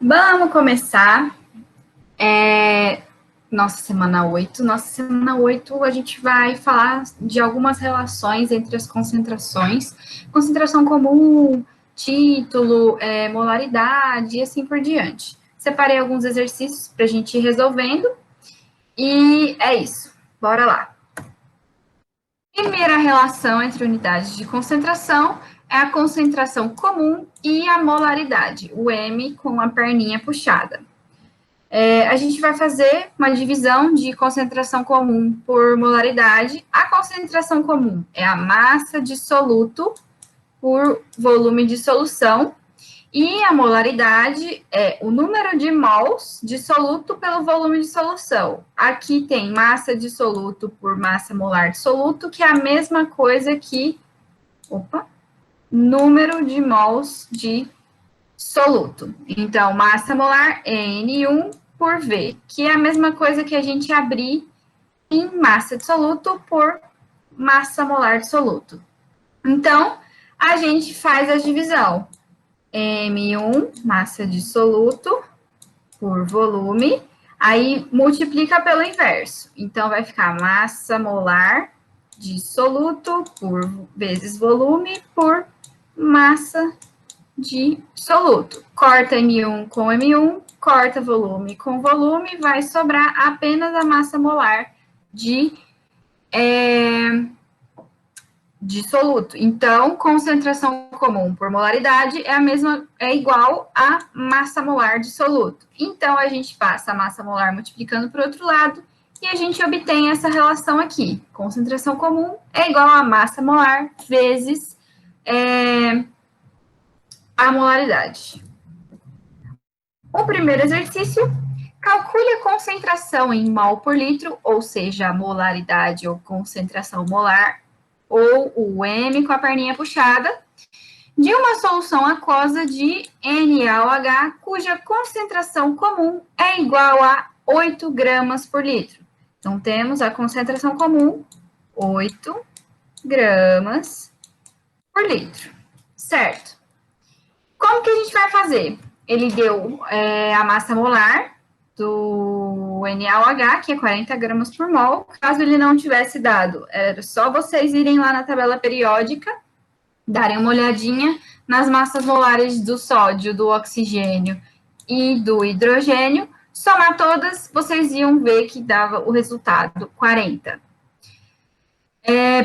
Vamos começar nossa semana 8. Nossa semana 8, a gente vai falar de algumas relações entre as concentrações. Concentração comum, título, molaridade e assim por diante. Separei alguns exercícios para a gente ir resolvendo. E é isso. Bora lá. Primeira relação entre unidades de concentração é a concentração comum e a molaridade, o M com a perninha puxada. A gente vai fazer uma divisão de concentração comum por molaridade. A concentração comum é a massa de soluto por volume de solução, e a molaridade é o número de mols de soluto pelo volume de solução. Aqui tem massa de soluto por massa molar de soluto, que é a mesma coisa que número de mols de soluto. Então, massa molar é N1 por V, que é a mesma coisa que a gente abrir em massa de soluto por massa molar de soluto. Então, a gente faz a divisão. M1, massa de soluto, por volume, aí multiplica pelo inverso. Então, vai ficar massa molar de soluto por vezes volume por massa de soluto. Corta M1 com M1, corta volume com volume, vai sobrar apenas a massa molar de soluto. Então, concentração comum por molaridade é igual a massa molar de soluto. Então, a gente passa a massa molar multiplicando para o outro lado e a gente obtém essa relação aqui. Concentração comum é igual a massa molar vezes a molaridade. O primeiro exercício, calcule a concentração em mol por litro, ou seja, a molaridade ou concentração molar, ou o M com a perninha puxada, de uma solução aquosa de NaOH, cuja concentração comum é igual a 8 gramas por litro. Então, temos a concentração comum, 8 gramas por litro, certo? Como que a gente vai fazer? Ele deu a massa molar do NaOH, que é 40 gramas por mol. Caso ele não tivesse dado, era só vocês irem lá na tabela periódica, darem uma olhadinha nas massas molares do sódio, do oxigênio e do hidrogênio. Somar todas, vocês iam ver que dava o resultado 40.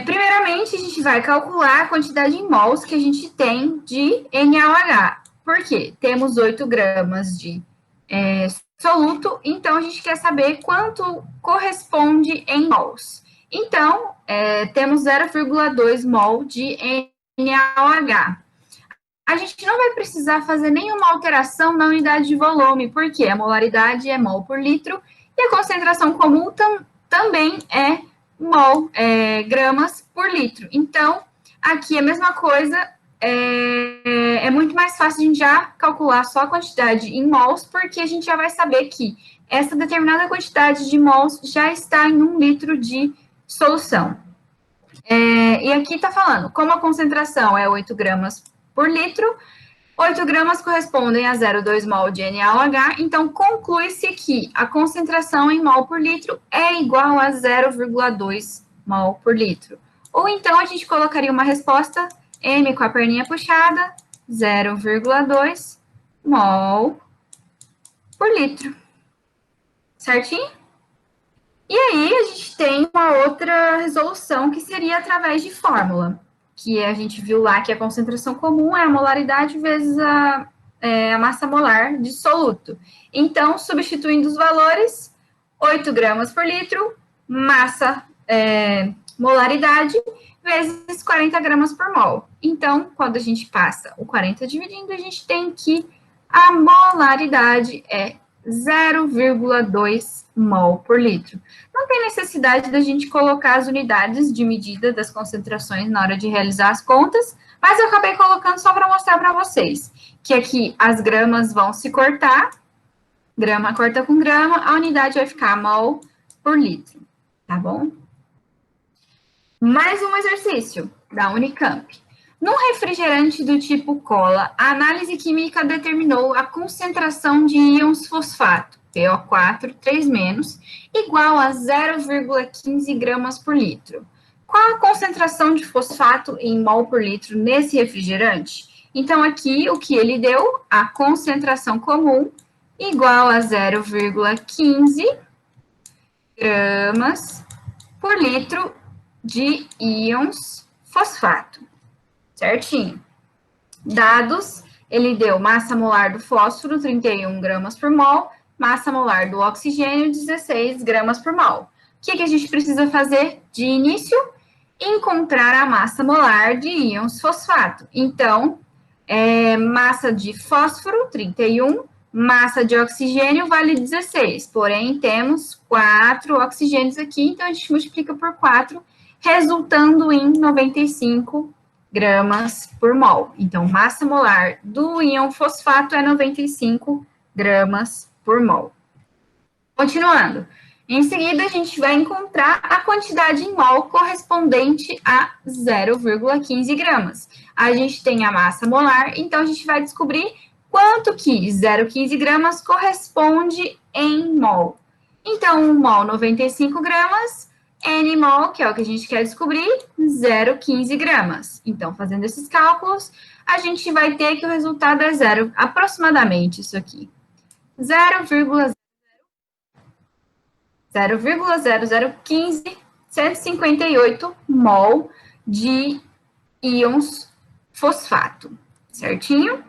Primeiramente, a gente vai calcular a quantidade em mols que a gente tem de NaOH. Por quê? Temos 8 gramas de soluto, então a gente quer saber quanto corresponde em mols. Então, temos 0,2 mol de NaOH. A gente não vai precisar fazer nenhuma alteração na unidade de volume, porque a molaridade é mol por litro e a concentração comum também é mol, gramas por litro. Então, aqui é a mesma coisa, é muito mais fácil a gente já calcular só a quantidade em mols, porque a gente já vai saber que essa determinada quantidade de mols já está em 1 litro de solução. E aqui está falando, como a concentração é 8 gramas por litro, 8 gramas correspondem a 0,2 mol de NaOH, então conclui-se que a concentração em mol por litro é igual a 0,2 mol por litro. Ou então a gente colocaria uma resposta M com a perninha puxada, 0,2 mol por litro. Certinho? E aí a gente tem uma outra resolução que seria através de fórmula, que a gente viu lá que a concentração comum é a molaridade vezes a massa molar de soluto. Então, substituindo os valores, 8 gramas por litro, massa, molaridade, vezes 40 gramas por mol. Então, quando a gente passa o 40 dividindo, a gente tem que a molaridade é 0,2 mol por litro. Não tem necessidade da gente colocar as unidades de medida das concentrações na hora de realizar as contas, mas eu acabei colocando só para mostrar para vocês que aqui as gramas vão se cortar, grama corta com grama, a unidade vai ficar mol por litro, tá bom? Mais um exercício da Unicamp. Num refrigerante do tipo cola, a análise química determinou a concentração de íons fosfato, PO4, 3-, igual a 0,15 gramas por litro. Qual a concentração de fosfato em mol por litro nesse refrigerante? Então, aqui, o que ele deu? A concentração comum igual a 0,15 gramas por litro de íons fosfato. Certinho. Dados, ele deu massa molar do fósforo, 31 gramas por mol, massa molar do oxigênio, 16 gramas por mol. O que a gente precisa fazer de início? Encontrar a massa molar de íons fosfato. Então, massa de fósforo, 31, massa de oxigênio vale 16, porém temos 4 oxigênios aqui, então a gente multiplica por 4, resultando em 95 gramas por mol. Então, massa molar do íon fosfato é 95 gramas por mol. Continuando. Em seguida, a gente vai encontrar a quantidade em mol correspondente a 0,15 gramas. A gente tem a massa molar, então a gente vai descobrir quanto que 0,15 gramas corresponde em mol. Então, 1 mol, 95 gramas, N mol, que é o que a gente quer descobrir, 0,15 gramas. Então, fazendo esses cálculos, a gente vai ter que o resultado é zero, aproximadamente isso aqui. 0,0015, 158 mol de íons fosfato, certinho?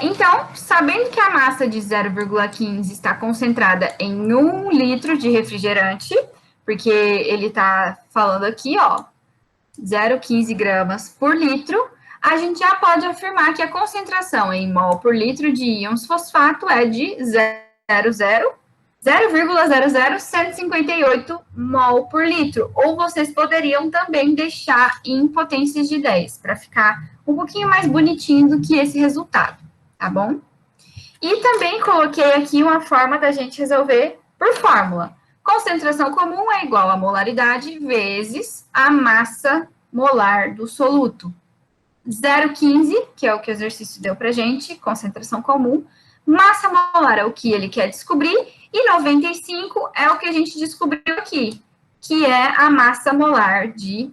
Então, sabendo que a massa de 0,15 está concentrada em 1 litro de refrigerante, porque ele está falando aqui, ó, 0,15 gramas por litro, a gente já pode afirmar que a concentração em mol por litro de íons fosfato é de 0,00158 mol por litro. Ou vocês poderiam também deixar em potências de 10, para ficar um pouquinho mais bonitinho do que esse resultado, tá bom? E também coloquei aqui uma forma da gente resolver por fórmula. Concentração comum é igual a molaridade vezes a massa molar do soluto. 0,15, que é o que o exercício deu para gente, concentração comum. Massa molar é o que ele quer descobrir, e 95 é o que a gente descobriu aqui, que é a massa molar de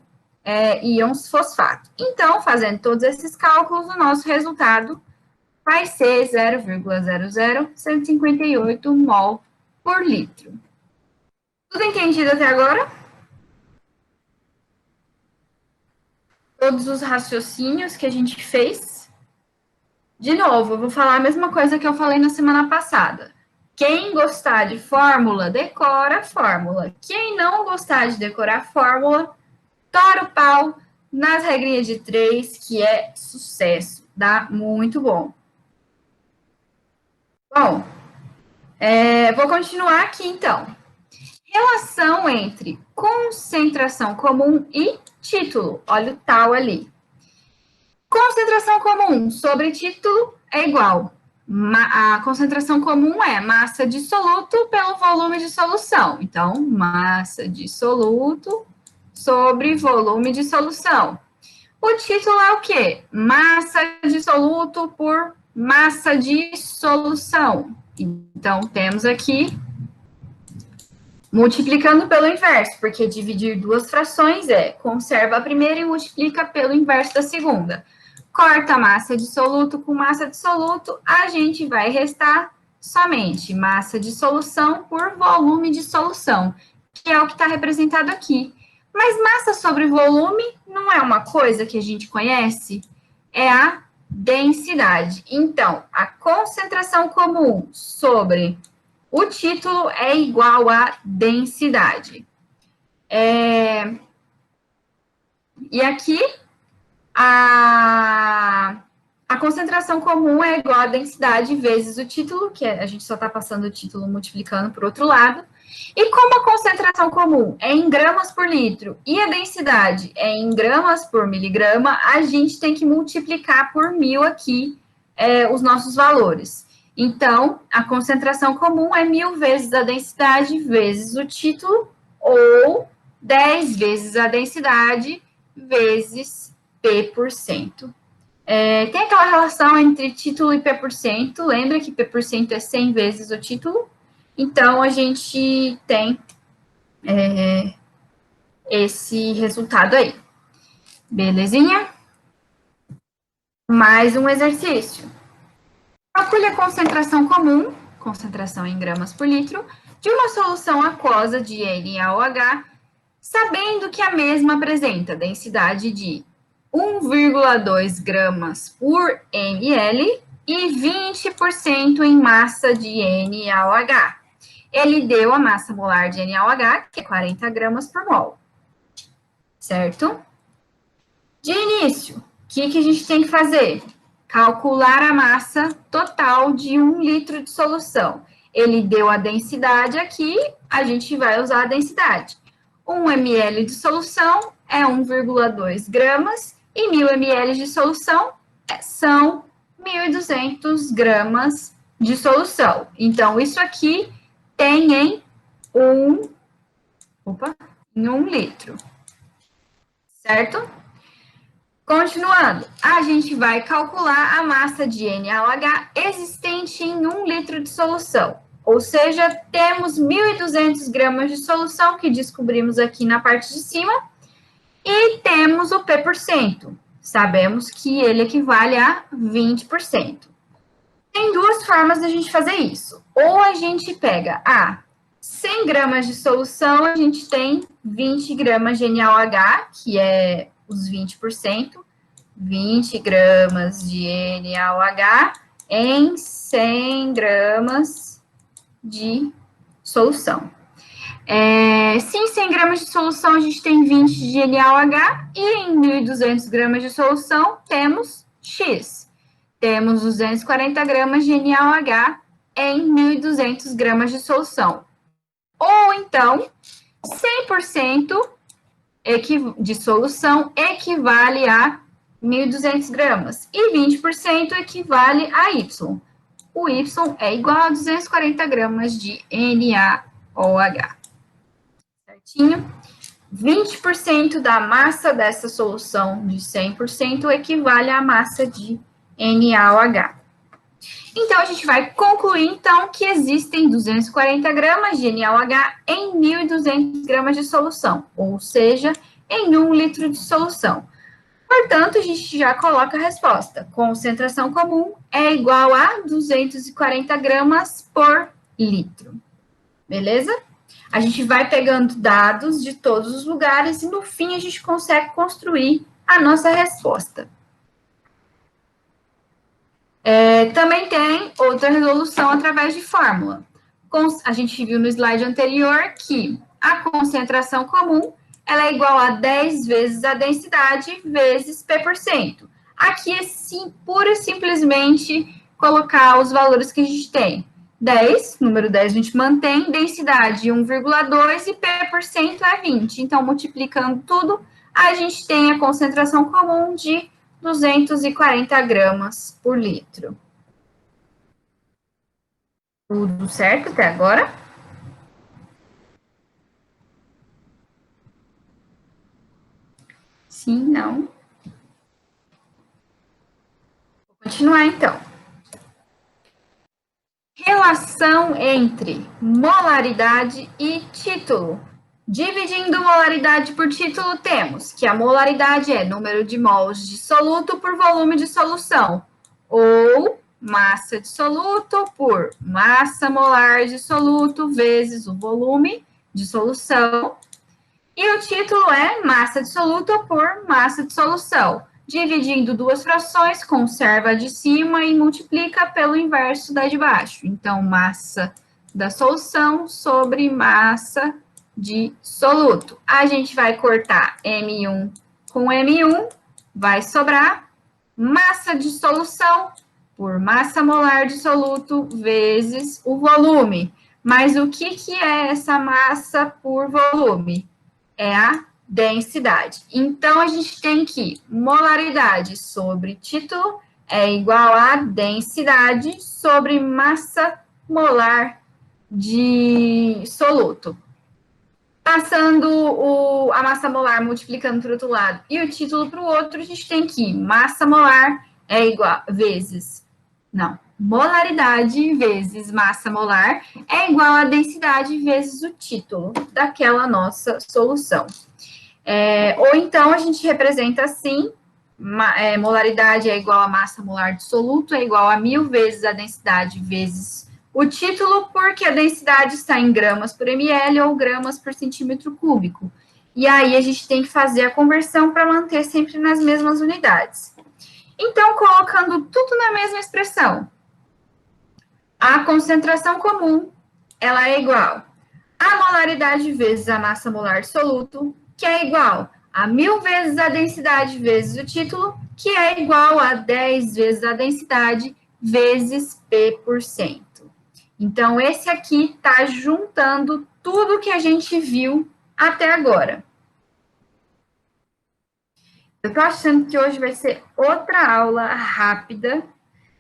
íons fosfato. Então, fazendo todos esses cálculos, o nosso resultado vai ser 0,00158 mol por litro. Tudo entendido até agora? Todos os raciocínios que a gente fez? De novo, eu vou falar a mesma coisa que eu falei na semana passada. Quem gostar de fórmula, decora a fórmula. Quem não gostar de decorar a fórmula, tora o pau nas regrinhas de 3, que é sucesso. Dá muito bom. Bom, vou continuar aqui, então. Relação entre concentração comum e título. Olha o tal ali. Concentração comum sobre título é igual. A concentração comum é massa de soluto pelo volume de solução. Então, massa de soluto sobre volume de solução. O título é o quê? Massa de soluto por massa de solução. Então, temos aqui multiplicando pelo inverso, porque dividir duas frações conserva a primeira e multiplica pelo inverso da segunda. Corta a massa de soluto com massa de soluto, a gente vai restar somente massa de solução por volume de solução, que é o que está representado aqui. Mas massa sobre volume não é uma coisa que a gente conhece? É a densidade. Então, a concentração comum sobre o título é igual a densidade. E aqui, a concentração comum é igual a densidade vezes o título, que a gente só está passando o título multiplicando por outro lado. E como a concentração comum é em gramas por litro e a densidade é em gramas por miligrama, a gente tem que multiplicar por 1000 aqui os nossos valores. Então, a concentração comum é 1000 vezes a densidade vezes o título, ou 10 vezes a densidade vezes P%. Tem aquela relação entre título e P%. Lembra que P% é 100 vezes o título? Então, a gente tem esse resultado aí. Belezinha? Mais um exercício. Calcule a concentração comum, concentração em gramas por litro, de uma solução aquosa de NaOH, sabendo que a mesma apresenta densidade de 1,2 gramas por ml e 20% em massa de NaOH. Ele deu a massa molar de NaOH, que é 40 gramas por mol. Certo? De início, o que a gente tem que fazer? Calcular a massa total de 1 litro de solução. Ele deu a densidade aqui, a gente vai usar a densidade. 1 ml de solução é 1,2 gramas e 1.000 ml de solução são 1.200 gramas de solução. Então, isso aqui tem em 1 litro. Certo? Continuando, a gente vai calcular a massa de NaOH existente em 1 litro de solução. Ou seja, temos 1.200 gramas de solução, que descobrimos aqui na parte de cima, e temos o P%. Sabemos que ele equivale a 20%. Tem duas formas de a gente fazer isso. Ou a gente pega 100 gramas de solução, a gente tem 20 gramas de NaOH, que é os 20%, 20 gramas de NaOH em 100 gramas de solução. Se em 100 gramas de solução a gente tem 20 de NaOH e em 1.200 gramas de solução temos X. Temos 240 gramas de NaOH em 1.200 gramas de solução. Ou então, 100% de solução equivale a 1.200 gramas e 20% equivale a Y. O Y é igual a 240 gramas de NaOH. Certinho? 20% da massa dessa solução de 100% equivale à massa de NaOH. Então, a gente vai concluir, então, que existem 240 gramas de NaOH em 1.200 gramas de solução, ou seja, em 1 litro de solução. Portanto, a gente já coloca a resposta. Concentração comum é igual a 240 gramas por litro. Beleza? A gente vai pegando dados de todos os lugares e, no fim, a gente consegue construir a nossa resposta. Também tem outra resolução através de fórmula. A gente viu no slide anterior que a concentração comum ela é igual a 10 vezes a densidade vezes P%. Aqui é pura e simplesmente colocar os valores que a gente tem. 10, número 10 a gente mantém, densidade 1,2 e P% é 20. Então, multiplicando tudo, a gente tem a concentração comum de 240 gramas por litro. Tudo certo até agora? Sim, não? Vou continuar, então. Relação entre molaridade e título. Dividindo molaridade por título, temos que a molaridade é número de mols de soluto por volume de solução, ou massa de soluto por massa molar de soluto vezes o volume de solução. E o título é massa de soluto por massa de solução. Dividindo duas frações, conserva a de cima e multiplica pelo inverso da de baixo. Então, massa da solução sobre massa de soluto. A gente vai cortar M1 com M1, vai sobrar massa de solução por massa molar de soluto vezes o volume. Mas o que é essa massa por volume? É a densidade. Então, a gente tem que molaridade sobre título é igual a densidade sobre massa molar de soluto. Passando a massa molar, multiplicando para o outro lado, e o título para o outro, a gente tem que massa molar é igual, molaridade vezes massa molar é igual a densidade vezes o título daquela nossa solução. Ou então, a gente representa assim, molaridade é igual a massa molar de soluto, é igual a 1000 vezes a densidade vezes o título, porque a densidade está em gramas por ml ou gramas por centímetro cúbico. E aí, a gente tem que fazer a conversão para manter sempre nas mesmas unidades. Então, colocando tudo na mesma expressão, a concentração comum, ela é igual a molaridade vezes a massa molar de soluto, que é igual a 1000 vezes a densidade vezes o título, que é igual a 10 vezes a densidade vezes P%. Então, esse aqui está juntando tudo que a gente viu até agora. Eu estou achando que hoje vai ser outra aula rápida.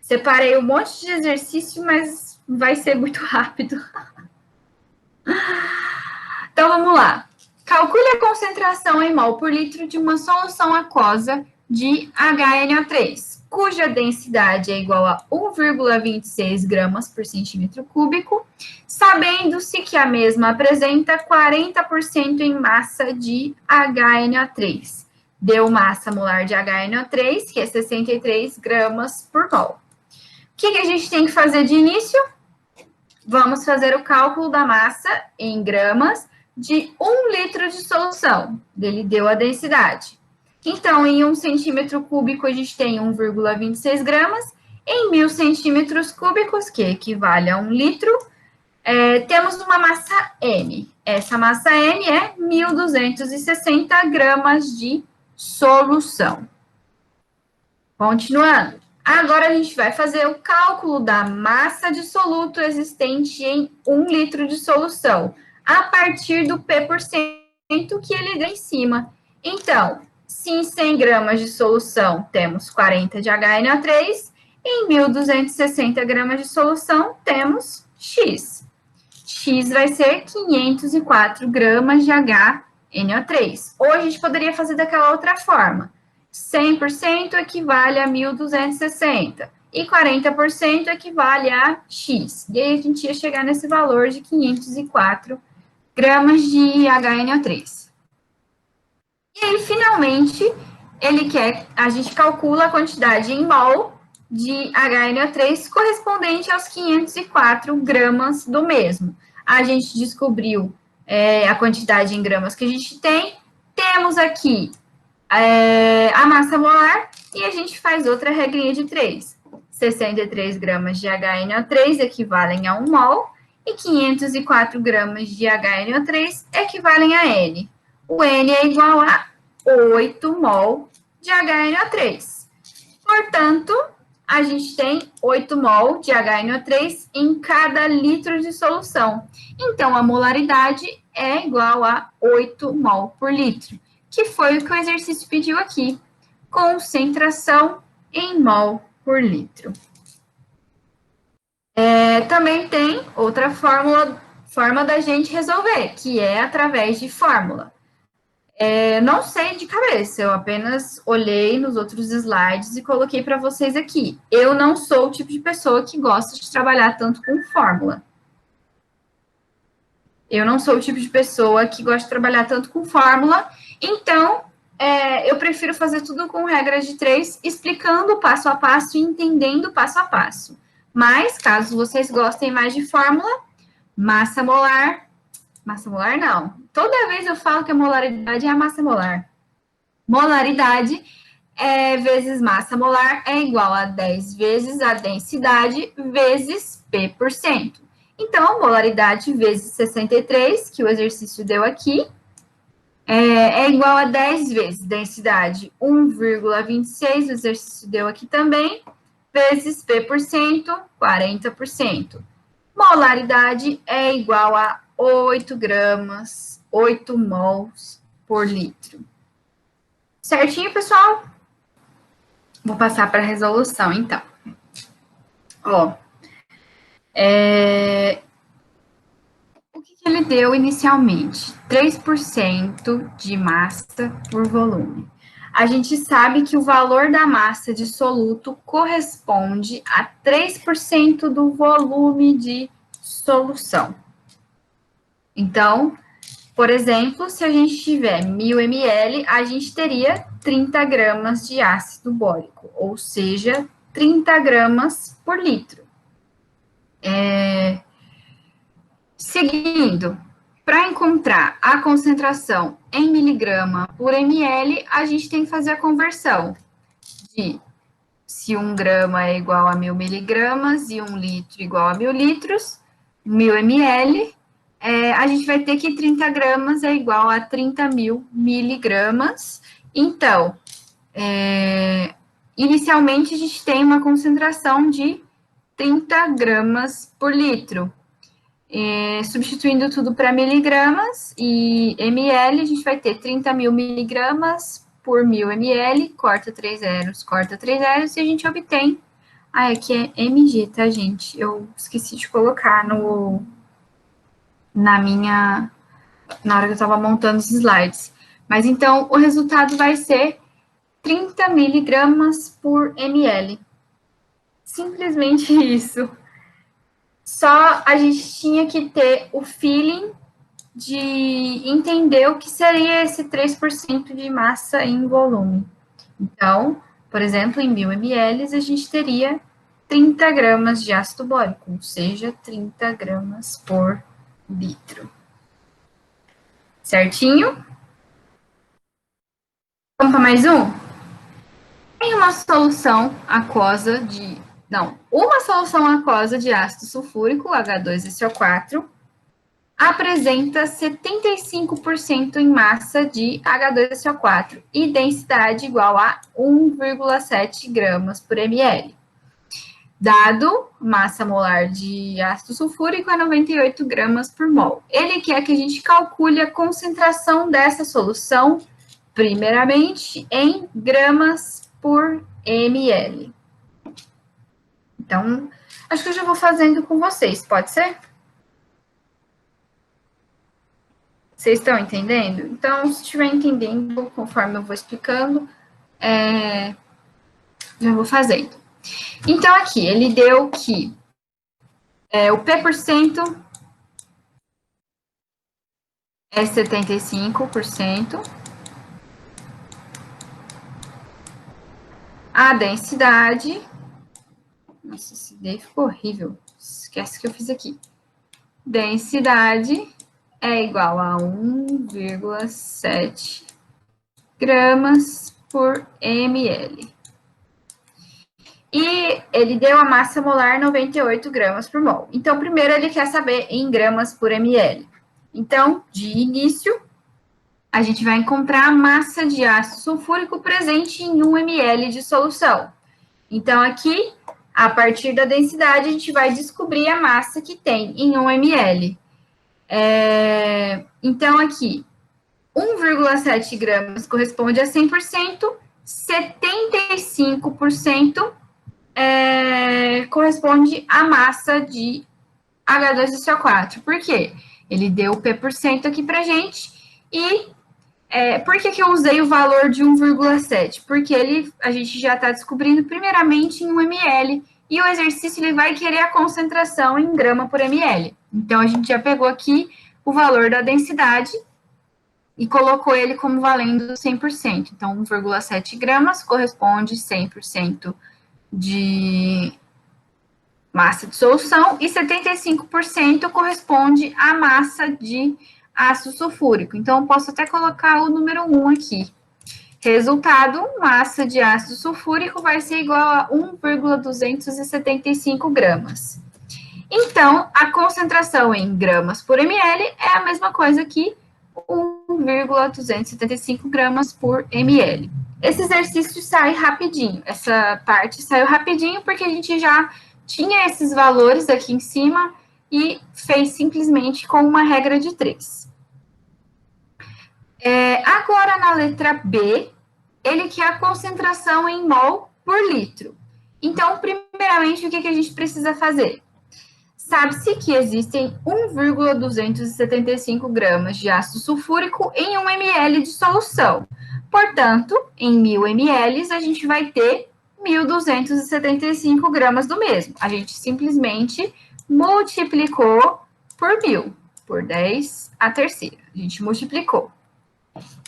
Separei um monte de exercício, mas vai ser muito rápido. Então, vamos lá. Calcule a concentração em mol por litro de uma solução aquosa de HNO3, cuja densidade é igual a 1,26 gramas por centímetro cúbico, sabendo-se que a mesma apresenta 40% em massa de HNO3. Deu massa molar de HNO3, que é 63 gramas por mol. O que a gente tem que fazer de início? Vamos fazer o cálculo da massa em gramas de 1 litro de solução. Ele deu a densidade. Então, em 1 centímetro cúbico, a gente tem 1,26 gramas. Em 1000 centímetros cúbicos, que equivale a 1 litro, temos uma massa M. Essa massa M é 1.260 gramas de solução. Continuando. Agora, a gente vai fazer o cálculo da massa de soluto existente em 1 litro de solução, a partir do P% que ele deu em cima. Então, se em 100 gramas de solução temos 40 de HNO3, em 1.260 gramas de solução temos X. X vai ser 504 gramas de HNO3. Ou a gente poderia fazer daquela outra forma. 100% equivale a 1.260 e 40% equivale a X. E aí a gente ia chegar nesse valor de 504 gramas de HNO3. E aí, finalmente, a gente calcula a quantidade em mol de HNO3 correspondente aos 504 gramas do mesmo. A gente descobriu a quantidade em gramas que a gente tem. Temos aqui a massa molar, e a gente faz outra regrinha de 3. 63 gramas de HNO3 equivalem a 1 mol, e 504 gramas de HNO3 equivalem a N. O N é igual a 8 mol de HNO3. Portanto, a gente tem 8 mol de HNO3 em cada litro de solução. Então, a molaridade é igual a 8 mol por litro, que foi o que o exercício pediu aqui, concentração em mol por litro. Também tem outra forma da gente resolver, que é através de fórmula. Não sei de cabeça, eu apenas olhei nos outros slides e coloquei para vocês aqui. Eu não sou o tipo de pessoa que gosta de trabalhar tanto com fórmula. Eu não sou o tipo de pessoa que gosta de trabalhar tanto com fórmula, então eu prefiro fazer tudo com regras de 3, explicando passo a passo e entendendo passo a passo. Mas, caso vocês gostem mais de fórmula, massa molar não. Toda vez eu falo que a molaridade é a massa molar. Molaridade vezes massa molar é igual a 10 vezes a densidade vezes P%. Então, molaridade vezes 63, que o exercício deu aqui, é igual a 10 vezes densidade 1,26, o exercício deu aqui também, vezes P%, 40%. Molaridade é igual a 8 gramas, 8 mols por litro. Certinho, pessoal? Vou passar para a resolução, então. O que ele deu inicialmente 3% de massa por volume. A gente sabe que o valor da massa de soluto corresponde a 3% do volume de solução. Então, por exemplo, se a gente tiver 1.000 ml, a gente teria 30 gramas de ácido bórico, ou seja, 30 gramas por litro. Seguindo, para encontrar a concentração em miligrama por ml, a gente tem que fazer a conversão de se 1 grama é igual a 1.000 miligramas e 1 litro igual a 1.000 litros, 1.000 ml, a gente vai ter que 30 gramas é igual a 30.000 miligramas. Então, inicialmente, a gente tem uma concentração de 30 gramas por litro. Substituindo tudo para miligramas e ml, a gente vai ter 30.000 miligramas por 1.000 ml, corta 3 zeros, e a gente obtém... aqui é mg, tá, gente? Eu esqueci de colocar na hora que eu estava montando os slides. Mas, então, o resultado vai ser 30 miligramas por ml. Simplesmente isso. Só a gente tinha que ter o feeling de entender o que seria esse 3% de massa em volume. Então, por exemplo, em 1.000 ml, a gente teria 30 gramas de ácido bórico, ou seja, 30 gramas por litro. Certinho? Vamos para mais um? Tem uma solução aquosa uma solução aquosa de ácido sulfúrico, H2SO4, apresenta 75% em massa de H2SO4 e densidade igual a 1,7 gramas por ml. Dado massa molar de ácido sulfúrico é 98 gramas por mol. Ele quer que a gente calcule a concentração dessa solução, primeiramente, em gramas por ml. Então, acho que eu já vou fazendo com vocês, pode ser? Vocês estão entendendo? Então, se estiver entendendo, conforme eu vou explicando, já vou fazendo. Então, aqui, ele deu que o P% é 75%. A densidade... Nossa, esse D ficou horrível. Esquece que eu fiz aqui. Densidade é igual a 1,7 gramas por ml. E ele deu a massa molar 98 gramas por mol. Então, primeiro ele quer saber em gramas por ml. Então, de início, a gente vai encontrar a massa de ácido sulfúrico presente em 1 ml de solução. Então, aqui, a partir da densidade, a gente vai descobrir a massa que tem em 1 ml. Então, aqui, 1,7 gramas corresponde a 100%, 75% corresponde à massa de H2SO4. Por quê? Ele deu o P% aqui pra gente e por que eu usei o valor de 1,7? Porque a gente já está descobrindo primeiramente em 1 ml e o exercício ele vai querer a concentração em grama por ml. Então, a gente já pegou aqui o valor da densidade e colocou ele como valendo 100%. Então, 1,7 gramas corresponde 100% de massa de solução e 75% corresponde à massa de ácido sulfúrico. Então, eu posso até colocar o número 1 aqui. Resultado, massa de ácido sulfúrico vai ser igual a 1,275 gramas. Então, a concentração em gramas por ml é a mesma coisa que 1,275 gramas por ml. Esse exercício sai rapidinho. Essa parte saiu rapidinho porque a gente já tinha esses valores aqui em cima e fez simplesmente com uma regra de 3. Agora, na letra B, ele quer a concentração em mol por litro. Então, primeiramente, o que a gente precisa fazer? Sabe-se que existem 1,275 gramas de ácido sulfúrico em 1 ml de solução. Portanto, em 1.000 ml, a gente vai ter 1.275 gramas do mesmo. A gente simplesmente multiplicou por 1.000, por 10 a terceira. A gente multiplicou.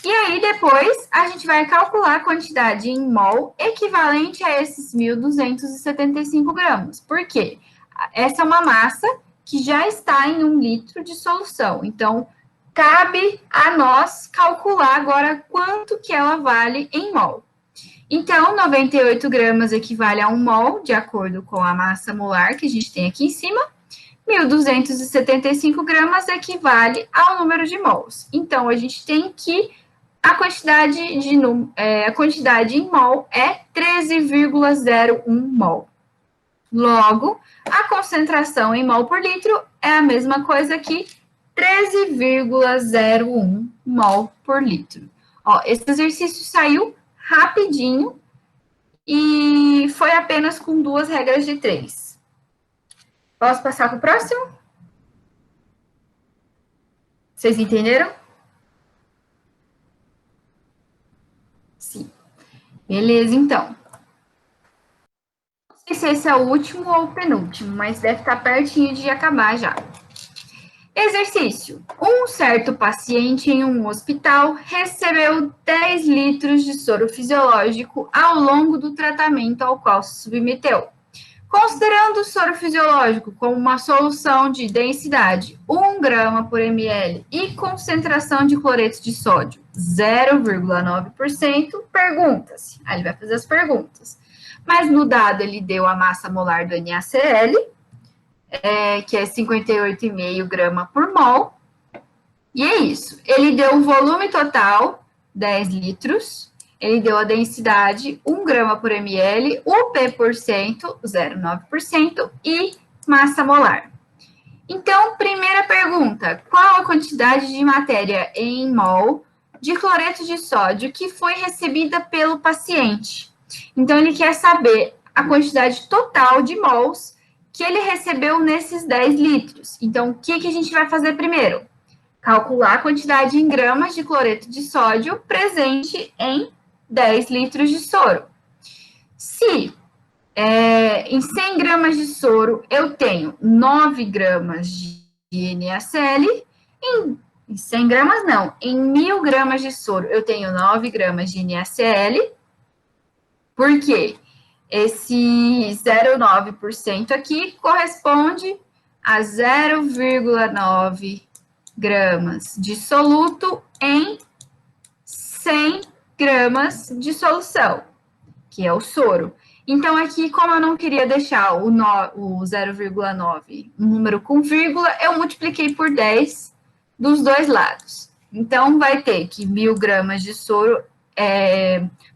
E aí, depois, a gente vai calcular a quantidade em mol equivalente a esses 1.275 gramas. Por quê? Essa é uma massa que já está em 1 litro de solução. Então, cabe a nós calcular agora quanto que ela vale em mol. Então, 98 gramas equivale a 1 mol, de acordo com a massa molar que a gente tem aqui em cima. 1.275 gramas equivale ao número de mols. Então, a gente tem que a quantidade em mol é 13,01 mol. Logo, a concentração em mol por litro é a mesma coisa que 13,01 mol por litro. Ó, esse exercício saiu rapidinho e foi apenas com 2 regras de 3. Posso passar para o próximo? Vocês entenderam? Sim. Beleza, então. Não sei se esse é o último ou o penúltimo, mas deve estar pertinho de acabar já. Exercício. Um certo paciente em um hospital recebeu 10 litros de soro fisiológico ao longo do tratamento ao qual se submeteu. Considerando o soro fisiológico como uma solução de densidade 1 grama por ml e concentração de cloreto de sódio 0,9%, pergunta-se. Aí ele vai fazer as perguntas. Mas no dado ele deu a massa molar do NaCl, que é 58,5 grama por mol. E é isso. Ele deu o volume total, 10 litros. Ele deu a densidade, 1 grama por ml, o P%, 0,9%, e massa molar. Então, primeira pergunta, qual a quantidade de matéria em mol de cloreto de sódio que foi recebida pelo paciente? Então, ele quer saber a quantidade total de mols que ele recebeu nesses 10 litros. Então, o que a gente vai fazer primeiro? Calcular a quantidade em gramas de cloreto de sódio presente em 10 litros de soro. Se em 100 gramas de soro eu tenho 9 gramas de NaCl, em 100 gramas não, em 1.000 gramas de soro eu tenho 9 gramas de NaCl, porque esse 0,9% aqui corresponde a 0,9 gramas de soluto em 100 gramas de solução, que é o soro. Então, aqui, como eu não queria deixar o 0,9 um número com vírgula, eu multipliquei por 10 dos dois lados. Então, vai ter que 1.000 gramas de soro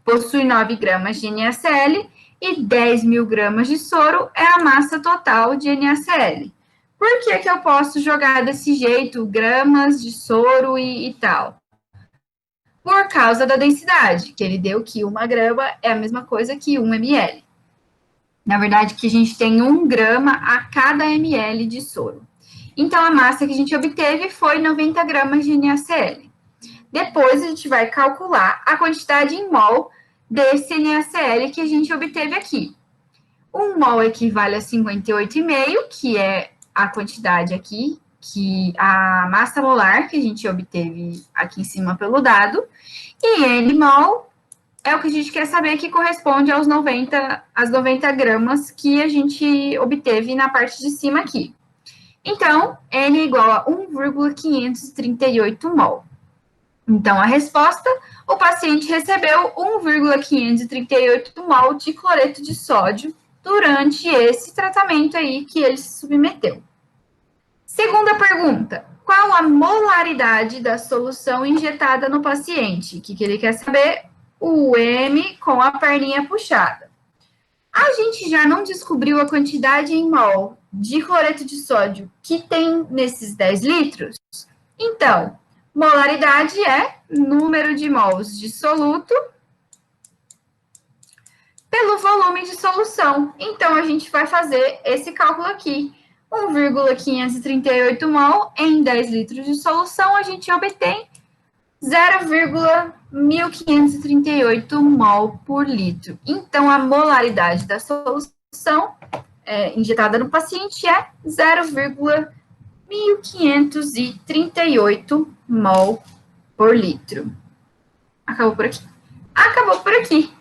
possui 9 gramas de NaCl e 10.000 gramas de soro é a massa total de NaCl. Por que eu posso jogar desse jeito, gramas de soro e tal? Por causa da densidade, que ele deu que 1 grama é a mesma coisa que 1 ml. Na verdade, que a gente tem 1 grama a cada ml de soro. Então, a massa que a gente obteve foi 90 gramas de NaCl. Depois, a gente vai calcular a quantidade em mol desse NaCl que a gente obteve aqui. 1 mol equivale a 58,5, que é a quantidade aqui, que a massa molar que a gente obteve aqui em cima pelo dado, e N mol é o que a gente quer saber, que corresponde às 90 gramas que a gente obteve na parte de cima aqui. Então, N é igual a 1,538 mol. Então, a resposta, o paciente recebeu 1,538 mol de cloreto de sódio durante esse tratamento aí que ele se submeteu. Segunda pergunta, qual a molaridade da solução injetada no paciente? O que ele quer saber? O M com a perninha puxada. A gente já não descobriu a quantidade em mol de cloreto de sódio que tem nesses 10 litros? Então, molaridade é número de mols de soluto pelo volume de solução. Então, a gente vai fazer esse cálculo aqui. 1,538 mol em 10 litros de solução, a gente obtém 0,1538 mol por litro. Então, a molaridade da solução injetada no paciente é 0,1538 mol por litro. Acabou por aqui? Acabou por aqui.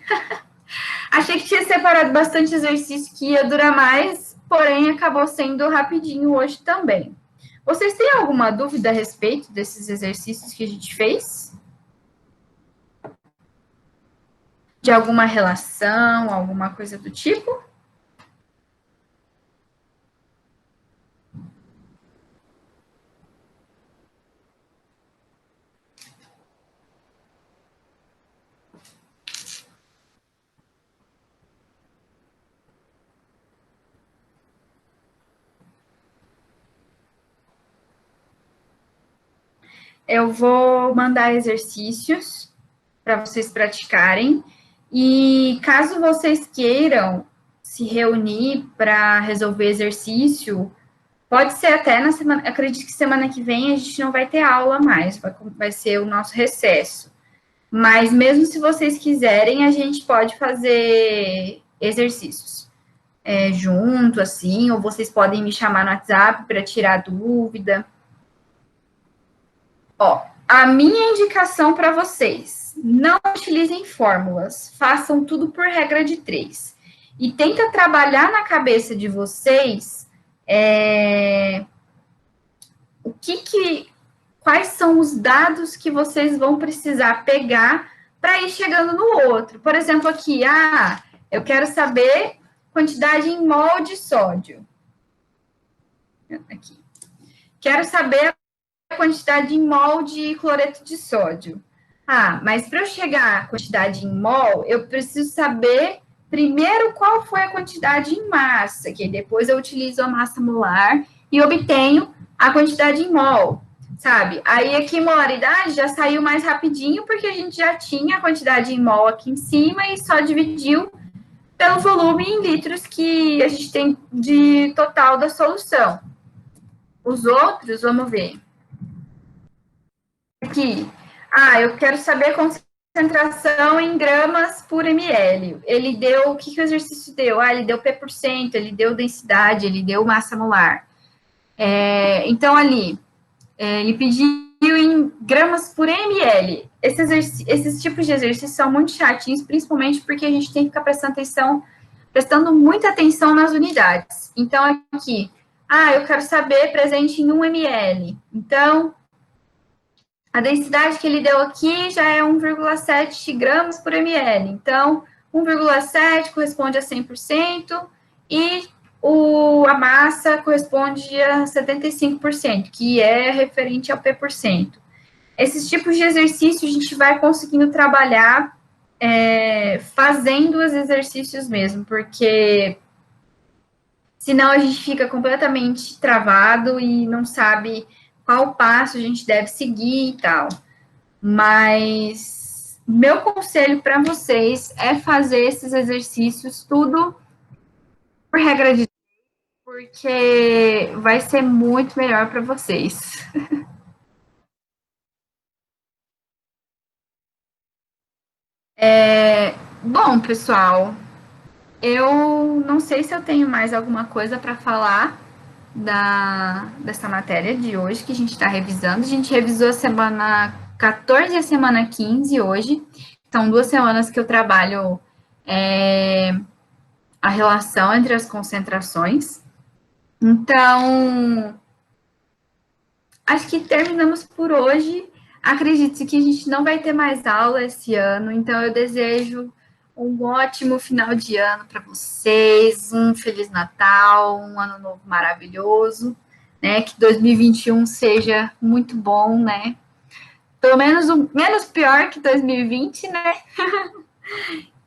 Achei que tinha separado bastante exercício que ia durar mais, porém acabou sendo rapidinho hoje também. Vocês têm alguma dúvida a respeito desses exercícios que a gente fez? De alguma relação, alguma coisa do tipo? Eu vou mandar exercícios para vocês praticarem. E caso vocês queiram se reunir para resolver exercício, pode ser até na semana. Acredito que semana que vem a gente não vai ter aula mais, vai ser o nosso recesso. Mas mesmo se vocês quiserem, a gente pode fazer exercícios junto, assim, ou vocês podem me chamar no WhatsApp para tirar dúvida. Ó, a minha indicação para vocês: não utilizem fórmulas, façam tudo por regra de 3. E tenta trabalhar na cabeça de vocês quais são os dados que vocês vão precisar pegar para ir chegando no outro. Por exemplo, aqui, eu quero saber quantidade em mol de sódio. Aqui. Quero saber a quantidade em mol de cloreto de sódio. Mas para eu chegar à quantidade em mol, eu preciso saber primeiro qual foi a quantidade em massa, que depois eu utilizo a massa molar e obtenho a quantidade em mol, sabe? Aí aqui molaridade já saiu mais rapidinho, porque a gente já tinha a quantidade em mol aqui em cima e só dividiu pelo volume em litros que a gente tem de total da solução. Os outros, vamos ver. Aqui, eu quero saber a concentração em gramas por ml. Ele deu, o que o exercício deu? Ele deu P%, ele deu densidade, ele deu massa molar. Então, ali, ele pediu em gramas por ml. Esses tipos de exercícios são muito chatinhos, principalmente porque a gente tem que ficar prestando muita atenção nas unidades. Então, aqui, eu quero saber presente em 1 ml. Então, a densidade que ele deu aqui já é 1,7 gramas por ml. Então, 1,7 corresponde a 100% e a massa corresponde a 75%, que é referente ao P%. Esses tipos de exercício a gente vai conseguindo trabalhar fazendo os exercícios mesmo, porque senão a gente fica completamente travado e não sabe qual passo a gente deve seguir e tal. Mas meu conselho para vocês é fazer esses exercícios tudo por regra de, porque vai ser muito melhor para vocês. Bom, pessoal, eu não sei se eu tenho mais alguma coisa para falar dessa matéria de hoje que a gente está revisando. A gente revisou a semana 14 e a semana 15 hoje. São 2 semanas que eu trabalho a relação entre as concentrações. Então, acho que terminamos por hoje. Acredite que a gente não vai ter mais aula esse ano, então eu desejo um ótimo final de ano para vocês, um Feliz Natal, um ano novo maravilhoso, né? Que 2021 seja muito bom, né? Pelo menos menos pior que 2020, né?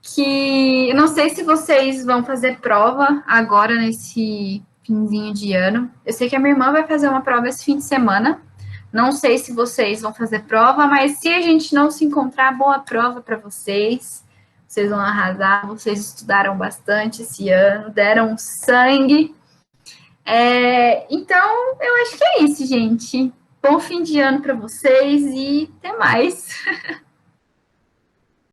Que eu não sei se vocês vão fazer prova agora nesse finzinho de ano. Eu sei que a minha irmã vai fazer uma prova esse fim de semana. Não sei se vocês vão fazer prova, mas se a gente não se encontrar, boa prova para vocês. Vocês vão arrasar, vocês estudaram bastante esse ano, deram sangue. Então, eu acho que é isso, gente. Bom fim de ano para vocês e até mais.